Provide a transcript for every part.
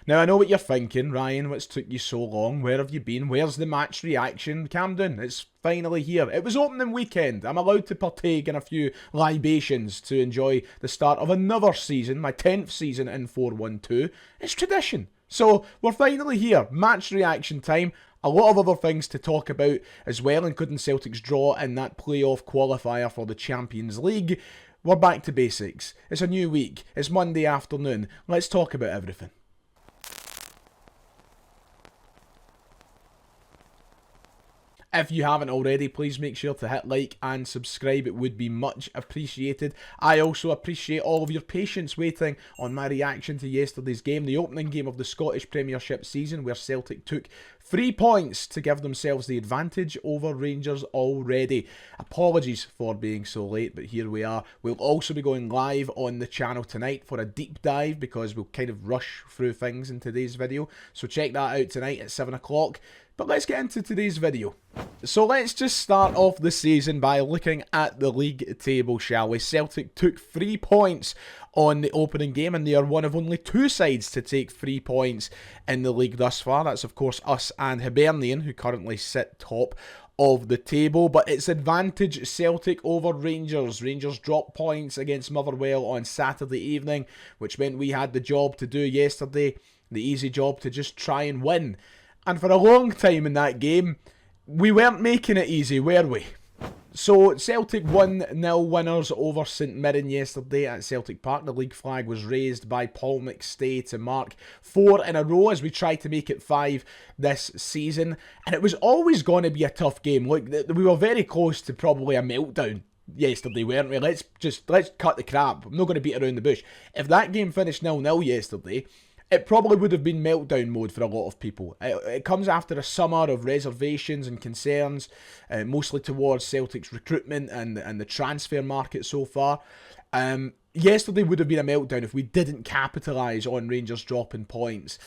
Now, I know what you're thinking, Ryan. What's took you so long? Where have you been? Where's the match reaction? Calm down. It's finally here. It was opening weekend. I'm allowed to partake in a few libations to enjoy the start of another season, my 10th season in 412. It's tradition. So, we're finally here. Match reaction time. A lot of other things to talk about as well, including Celtic's draw in that playoff qualifier for the Champions League. We're back to basics. It's a new week. It's Monday afternoon. Let's talk about everything. If you haven't already, please make sure to hit like and subscribe. It would be much appreciated. I also appreciate all of your patience waiting on my reaction to yesterday's game, the opening game of the Scottish Premiership season, where Celtic took 3 points to give themselves the advantage over Rangers already. Apologies for being so late, but here we are. We'll also be going live on the channel tonight for a deep dive, because we'll kind of rush through things in today's video. So check that out tonight at 7 o'clock. But let's get into today's video. So let's just start off the season by looking at the league table, shall we? Celtic took 3 points on the opening game, and they are one of only 2 sides to take 3 points in the league thus far. That's of course us and Hibernian, who currently sit top of the table, but it's advantage Celtic over Rangers. Rangers dropped points against Motherwell on Saturday evening, which meant we had the job to do yesterday, the easy job to just try and win. And for a long time in that game, we weren't making it easy, were we? So Celtic 1-0 winners over St Mirren yesterday at Celtic Park. The league flag was raised by Paul McStay to mark 4 in a row as we try to make it 5 this season. And it was always going to be a tough game. Look, we were very close to probably a meltdown yesterday, weren't we? Let's cut the crap. I'm not going to beat around the bush. If that game finished 0-0 yesterday, it probably would have been meltdown mode for a lot of people. It comes after a summer of reservations and concerns, mostly towards Celtic's recruitment and the transfer market so far. Yesterday would have been a meltdown if we didn't capitalise on Rangers dropping points.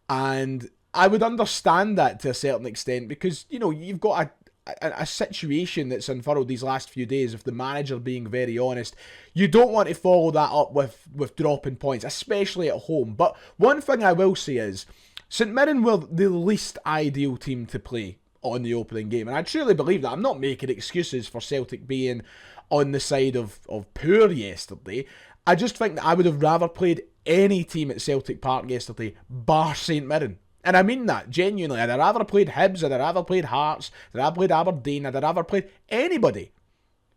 And I would understand that to a certain extent, because, you know, you've got a situation that's unfurled these last few days, with the manager being very honest. You don't want to follow that up with dropping points, especially at home. But one thing I will say is, St Mirren were the least ideal team to play on the opening game, and I truly believe that. I'm not making excuses for Celtic being on the side of poor yesterday. I just think that I would have rather played any team at Celtic Park yesterday, bar St Mirren. And I mean that, genuinely. I'd have rather played Hibs, I'd have rather played Hearts, I'd have played Aberdeen, I'd have rather played anybody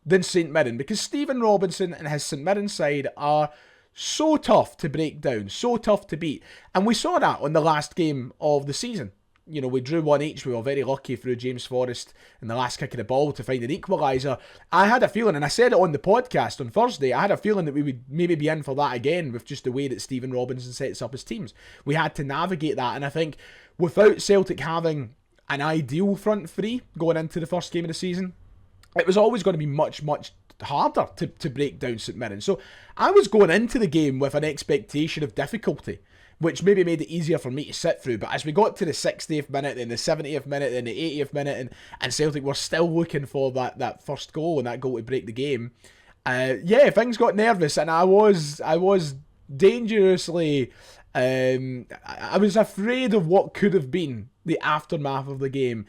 than St Mirren, because Stephen Robinson and his St Mirren side are so tough to break down, so tough to beat. And we saw that on the last game of the season. You know, we drew 1 each. We were very lucky through James Forrest in the last kick of the ball to find an equaliser. I had a feeling, and I said it on the podcast on Thursday, I had a feeling that we would maybe be in for that again with just the way that Stephen Robinson sets up his teams. We had to navigate that, and I think without Celtic having an ideal front three going into the first game of the season, it was always going to be much, much harder to break down St Mirren. So I was going into the game with an expectation of difficulty, which maybe made it easier for me to sit through. But as we got to the 60th minute, then the 70th minute, then the 80th minute, and Celtic were still looking for that first goal, and that goal to break the game, things got nervous, and I was dangerously, I was afraid of what could have been the aftermath of the game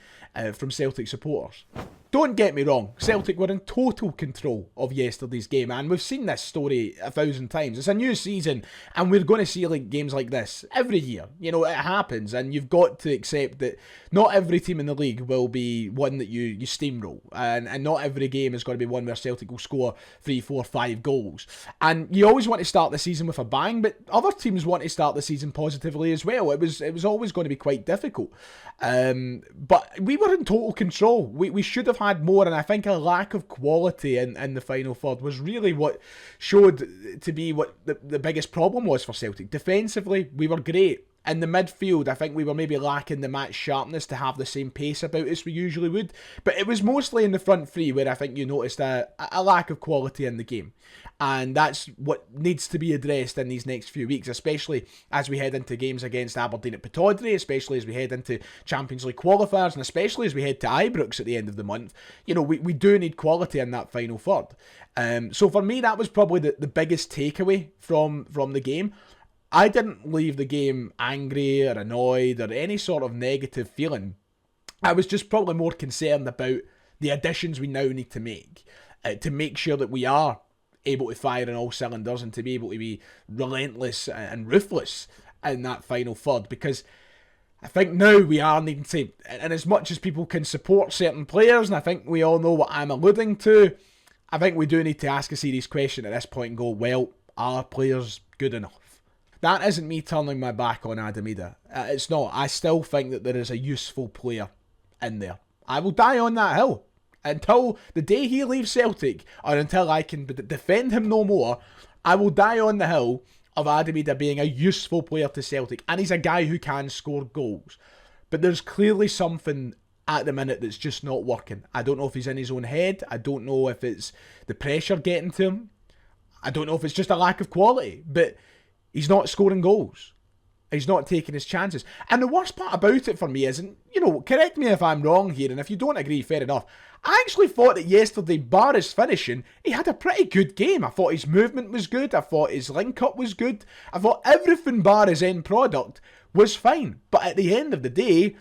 from Celtic supporters. Don't get me wrong, Celtic were in total control of yesterday's game, and we've seen this story 1,000 times. It's a new season, and we're going to see games like this every year. You know, it happens, and you've got to accept that not every team in the league will be one that you steamroll, and not every game is going to be one where Celtic will score 3, 4, 5 goals. And you always want to start the season with a bang, but other teams want to start the season positively as well. It was always going to be quite difficult. But we were in total control. We should have had more, and I think a lack of quality in the final third was really what showed to be what the biggest problem was for Celtic. Defensively, we were great. In the midfield, I think we were maybe lacking the match sharpness to have the same pace about as we usually would. But it was mostly in the front three where I think you noticed a lack of quality in the game. And that's what needs to be addressed in these next few weeks, especially as we head into games against Aberdeen at Pittodrie, especially as we head into Champions League qualifiers, and especially as we head to Ibrox at the end of the month. You know, we do need quality in that final third. So for me, that was probably the biggest takeaway from the game. I didn't leave the game angry or annoyed or any sort of negative feeling. I was just probably more concerned about the additions we now need to make sure that we are able to fire on all cylinders and to be able to be relentless and ruthless in that final third, because I think now we are needing to, and as much as people can support certain players, and I think we all know what I'm alluding to, I think we do need to ask a serious question at this point and go, well, are players good enough? That isn't me turning my back on Adam Ida. It's not. I still think that there is a useful player in there. I will die on that hill. Until the day he leaves Celtic, or until I can defend him no more, I will die on the hill of Adam Ida being a useful player to Celtic. And he's a guy who can score goals. But there's clearly something at the minute that's just not working. I don't know if he's in his own head. I don't know if it's the pressure getting to him. I don't know if it's just a lack of quality. But he's not scoring goals. He's not taking his chances. And the worst part about it for me is, and correct me if I'm wrong here, and if you don't agree, fair enough, I actually thought that yesterday, bar his finishing, he had a pretty good game. I thought his movement was good. I thought his link-up was good. I thought everything bar his end product was fine. But at the end of the day,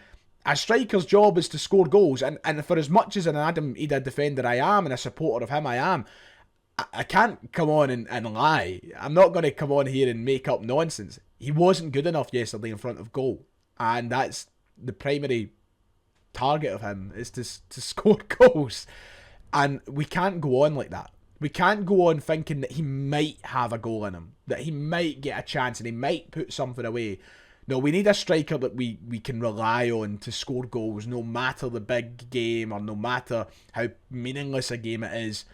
a striker's job is to score goals. And for as much as an Adam Ida defender I am, and a supporter of him I am, I can't come on and lie. I'm not going to come on here and make up nonsense. He wasn't good enough yesterday in front of goal. And that's the primary target of him, is to score goals. And we can't go on like that. We can't go on thinking that he might have a goal in him, that he might get a chance and he might put something away. No, we need a striker that we can rely on to score goals, no matter the big game or no matter how meaningless a game it is.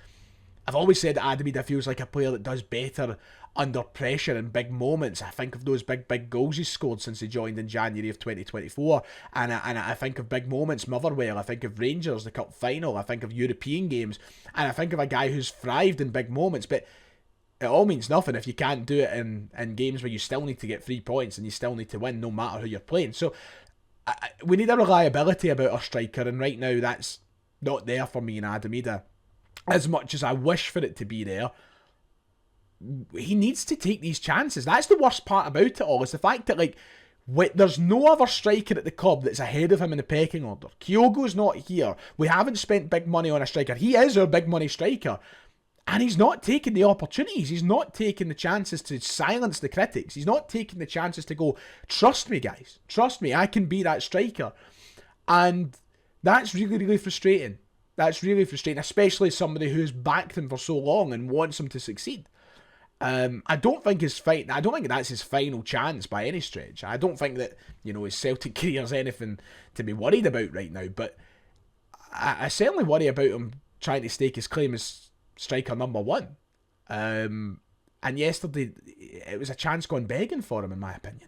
I've always said that Adam Ida feels like a player that does better under pressure in big moments. I think of those big goals he's scored since he joined in January of 2024. And I think of big moments, Motherwell. I think of Rangers, the cup final. I think of European games. And I think of a guy who's thrived in big moments. But it all means nothing if you can't do it in games where you still need to get 3 points and you still need to win no matter who you're playing. So we need a reliability about our striker. And right now that's not there for me in Adam Ida. As much as I wish for it to be there, he needs to take these chances. That's the worst part about it all, is the fact that there's no other striker at the club that's ahead of him in the pecking order. Kyogo's not here. We haven't spent big money on a striker. He is our big money striker. And he's not taking the opportunities. He's not taking the chances to silence the critics. He's not taking the chances to go, trust me guys, trust me, I can be that striker. And that's really, really frustrating. That's really frustrating, especially somebody who's backed him for so long and wants him to succeed. I don't think that's his final chance by any stretch. I don't think that, his Celtic career's anything to be worried about right now, but I certainly worry about him trying to stake his claim as striker number one. And yesterday, it was a chance gone begging for him, in my opinion.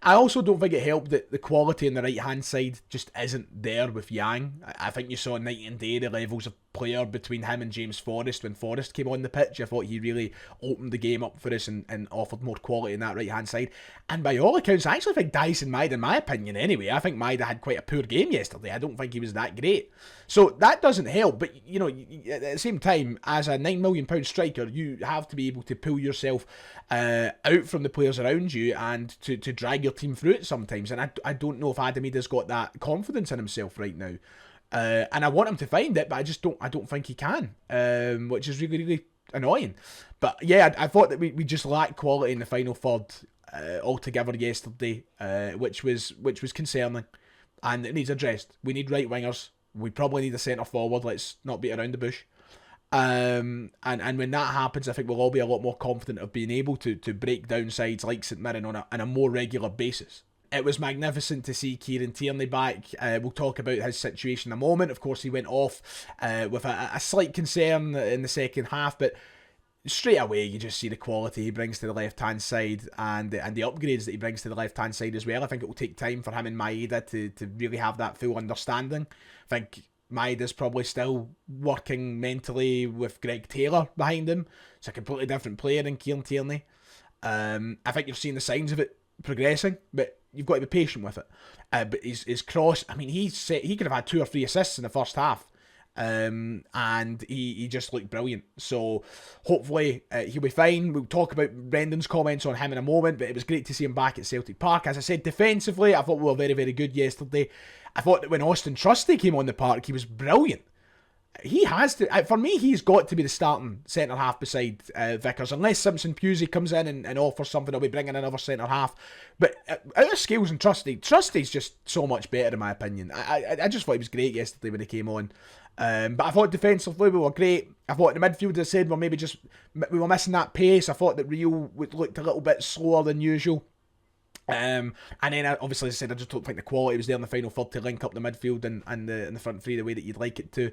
I also don't think it helped that the quality on the right-hand side just isn't there with Yang. I think you saw night and day the levels of player between him and James Forrest when Forrest came on the pitch. I thought he really opened the game up for us and offered more quality on that right-hand side. And by all accounts, I actually think Dyson Maeda, in my opinion anyway, I think Maeda had quite a poor game yesterday. I don't think he was that great. So that doesn't help. But, at the same time, as a £9 million striker, you have to be able to pull yourself out from the players around you and to drag your team through it sometimes. And I don't know if Adam Ida's got that confidence in himself right now. And I want him to find it, but I don't think he can, which is really, really annoying. But yeah, I thought that we just lacked quality in the final third altogether yesterday, which was concerning, and it needs addressed. We need right wingers. We probably need a centre forward. Let's not beat around the bush. And when that happens, I think we'll all be a lot more confident of being able to break down sides like St Mirren on a more regular basis. It was magnificent to see Kieran Tierney back. We'll talk about his situation in a moment. Of course, he went off with a slight concern in the second half, but straight away you just see the quality he brings to the left-hand side and the upgrades that he brings to the left-hand side as well. I think it will take time for him and Maeda to really have that full understanding. I think Maeda's probably still working mentally with Greg Taylor behind him. It's a completely different player than Kieran Tierney. I think you've seen the signs of it progressing, but you've got to be patient with it. But his cross, I mean, he could have had 2 or 3 assists in the first half. And he just looked brilliant. So hopefully he'll be fine. We'll talk about Brendan's comments on him in a moment, but it was great to see him back at Celtic Park. As I said, defensively, I thought we were very, very good yesterday. I thought that when Austin Trusty came on the park, he was brilliant. He has to, for me, he's got to be the starting centre-half beside Vickers. Unless Simpson Pusey comes in and offers something, I'll be bringing another centre-half. But out of Scales and Trusty's just so much better in my opinion. I just thought he was great yesterday when he came on. But I thought defensively we were great. I thought in the midfield, as I said, we were missing that pace. I thought that Rio looked a little bit slower than usual. And then obviously, as I said, I just don't think the quality was there in the final third to link up the midfield and the front three the way that you'd like it to.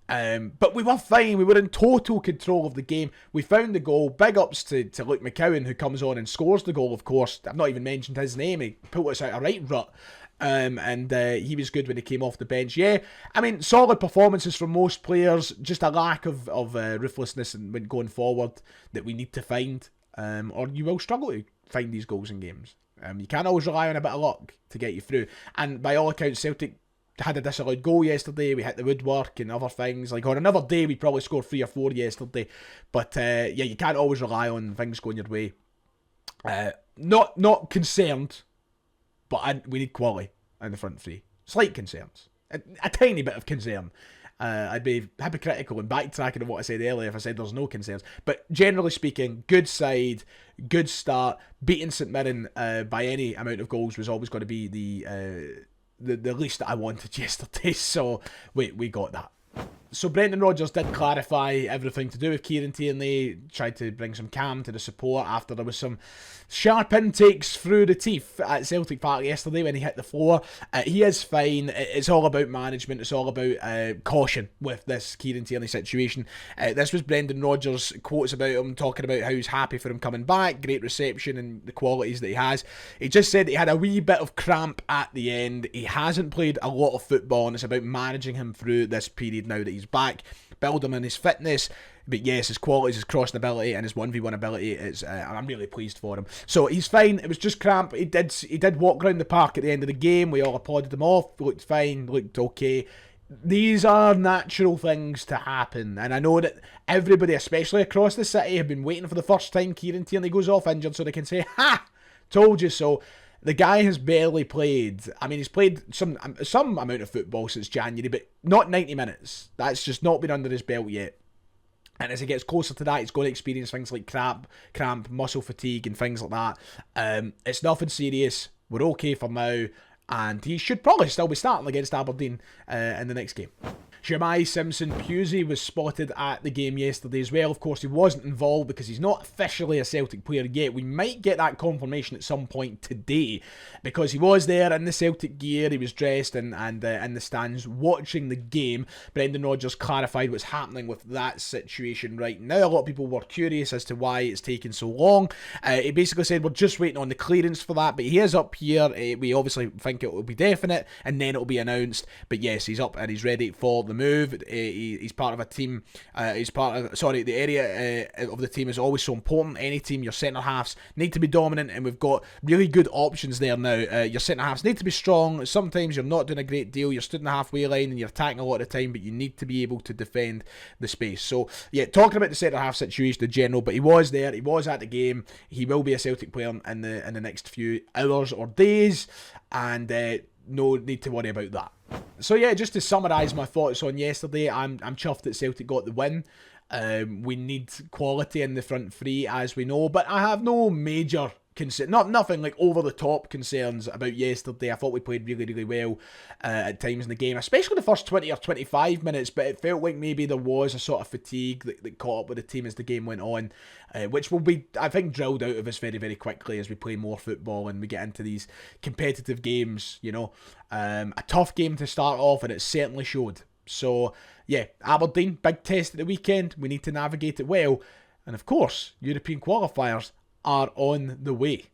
But we were fine. We were in total control of the game. We found the goal. Big ups to Luke McCowan, who comes on and scores the goal, of course. I've not even mentioned his name. He pulled us out a right rut. And he was good when he came off the bench. Yeah, I mean, solid performances from most players. Just a lack of ruthlessness when going forward that we need to find. Or you will struggle to find these goals in games. You can't always rely on a bit of luck to get you through. And by all accounts, Celtic had a disallowed goal yesterday. We hit the woodwork and other things. Like on another day, we probably scored 3 or 4 yesterday. But yeah, you can't always rely on things going your way. Not concerned, but we need quality in the front three. Slight concerns. A tiny bit of concern. I'd be hypocritical and backtracking on what I said earlier if I said there's no concerns. But generally speaking, good side, good start. Beating St Mirren by any amount of goals was always going to be the least that I wanted yesterday. So we got that. So Brendan Rodgers did clarify everything to do with Kieran Tierney, tried to bring some calm to the support after there was some sharp intakes through the teeth at Celtic Park yesterday when he hit the floor. He is fine. It's all about management. It's all about caution with this Kieran Tierney situation. This was Brendan Rodgers' quotes about him, talking about how he's happy for him coming back, great reception and the qualities that he has. He just said he had a wee bit of cramp at the end. He hasn't played a lot of football, and it's about managing him through this period now that he's back, build him in his fitness. But yes, his qualities, his crossing ability and his 1v1 ability is, I'm really pleased for him. So he's fine. It was just cramp. He did walk around the park at the end of the game. We all applauded him off. Looked fine, looked okay. These are natural things to happen, and I know that everybody, especially across the city, have been waiting for the first time Kieran Tierney goes off injured so they can say, "Ha! Told you so." The guy has barely played. I mean, he's played some amount of football since January, but not 90 minutes. That's just not been under his belt yet. And as he gets closer to that, he's going to experience things like cramp, muscle fatigue, and things like that. It's nothing serious. We're okay for now, and he should probably still be starting against Aberdeen in the next game. Shimai Simpson Pusey was spotted at the game yesterday as well. Of course, he wasn't involved because he's not officially a Celtic player yet. We might get that confirmation at some point today because he was there in the Celtic gear. He was dressed and in the stands watching the game. Brendan Rodgers clarified what's happening with that situation right now. A lot of people were curious as to why it's taken so long. He basically said we're just waiting on the clearance for that, but he is up here. We obviously think it will be definite and then it will be announced. But yes, he's up and he's ready for the move. He's part of a team. The area of the team is always so important. Any team, your centre halves need to be dominant, and we've got really good options there now. Your centre halves need to be strong. Sometimes you're not doing a great deal. You're stood in the halfway line and you're attacking a lot of the time, but you need to be able to defend the space. So yeah, talking about the centre half situation in general, but he was there. He was at the game. He will be a Celtic player in the next few hours or days, and no need to worry about that. So yeah, just to summarise my thoughts on yesterday, I'm chuffed that Celtic got the win. We need quality in the front three, as we know, but I have no major nothing like over the top concerns about yesterday. I thought we played really, really well at times in the game, especially the first 20 or 25 minutes, but it felt like maybe there was a sort of fatigue that caught up with the team as the game went on, which will be, I think, drilled out of us very, very quickly as we play more football and we get into these competitive games, you know. A tough game to start off, and it certainly showed. So yeah, Aberdeen, big test at the weekend. We need to navigate it well, and of course, European qualifiers are on the way.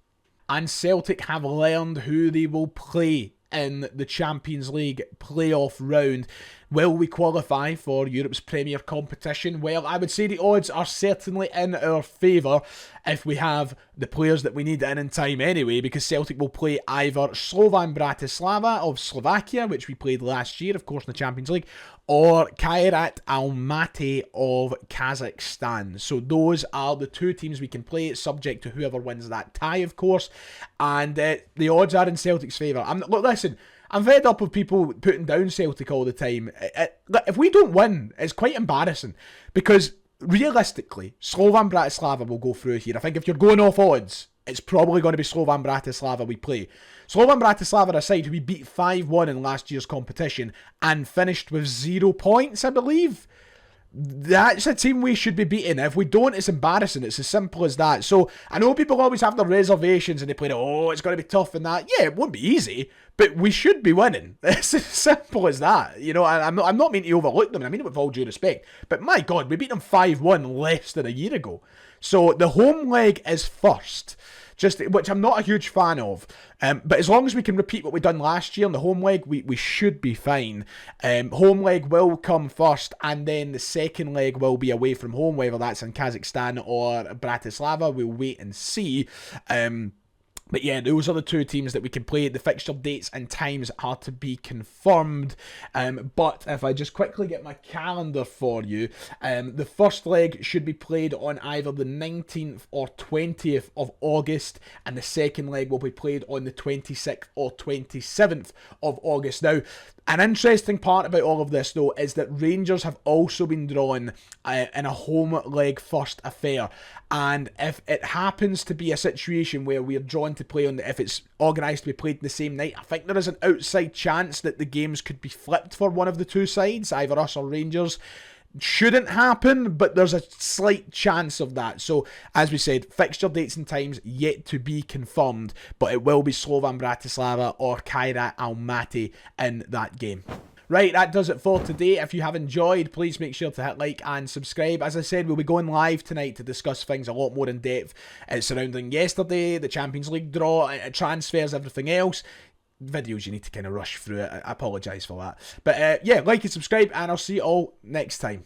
And Celtic have learned who they will play in the Champions League playoff round. Will we qualify for Europe's premier competition? Well, I would say the odds are certainly in our favour if we have the players that we need in time anyway, because Celtic will play either Slovan Bratislava of Slovakia, which we played last year, of course, in the Champions League, or Kairat Almaty of Kazakhstan. So those are the two teams we can play, subject to whoever wins that tie, of course. And the odds are in Celtic's favour. Look, listen, I'm fed up of people putting down Celtic all the time. If we don't win, it's quite embarrassing, because realistically, Slovan Bratislava will go through here. I think if you're going off odds, it's probably going to be Slovan Bratislava we play. Slovan Bratislava are a side who we beat 5-1 in last year's competition and finished with 0 points, I believe. That's a team we should be beating. If we don't, it's embarrassing. It's as simple as that. So I know people always have their reservations and they play, oh, it's going to be tough and that. Yeah, it won't be easy, but we should be winning. It's as simple as that. You know, I'm not meaning to overlook them. I mean it with all due respect. But my God, we beat them 5-1 less than a year ago. So the home leg is first, which I'm not a huge fan of. But as long as we can repeat what we done last year in the home leg, we should be fine. Home leg will come first, and then the second leg will be away from home, whether that's in Kazakhstan or Bratislava. We'll wait and see. But yeah, those are the two teams that we can play. The fixture dates and times are to be confirmed. But if I just quickly get my calendar for you, the first leg should be played on either the 19th or 20th of August, and the second leg will be played on the 26th or 27th of August. Now, an interesting part about all of this, though, is that Rangers have also been drawn in a home leg first affair. And if it happens to be a situation where we're drawn to play if it's organised to be played the same night, I think there is an outside chance that the games could be flipped for one of the two sides, either us or Rangers. Shouldn't happen, but there's a slight chance of that. So, as we said, fixture dates and times yet to be confirmed, but it will be Slovan Bratislava or Kairat Almaty in that game. Right, that does it for today. If you have enjoyed, please make sure to hit like and subscribe. As I said, we'll be going live tonight to discuss things a lot more in depth surrounding yesterday, the Champions League draw, transfers, everything else. Videos you need to kind of rush through it. I apologise for that. But yeah, like and subscribe, and I'll see you all next time.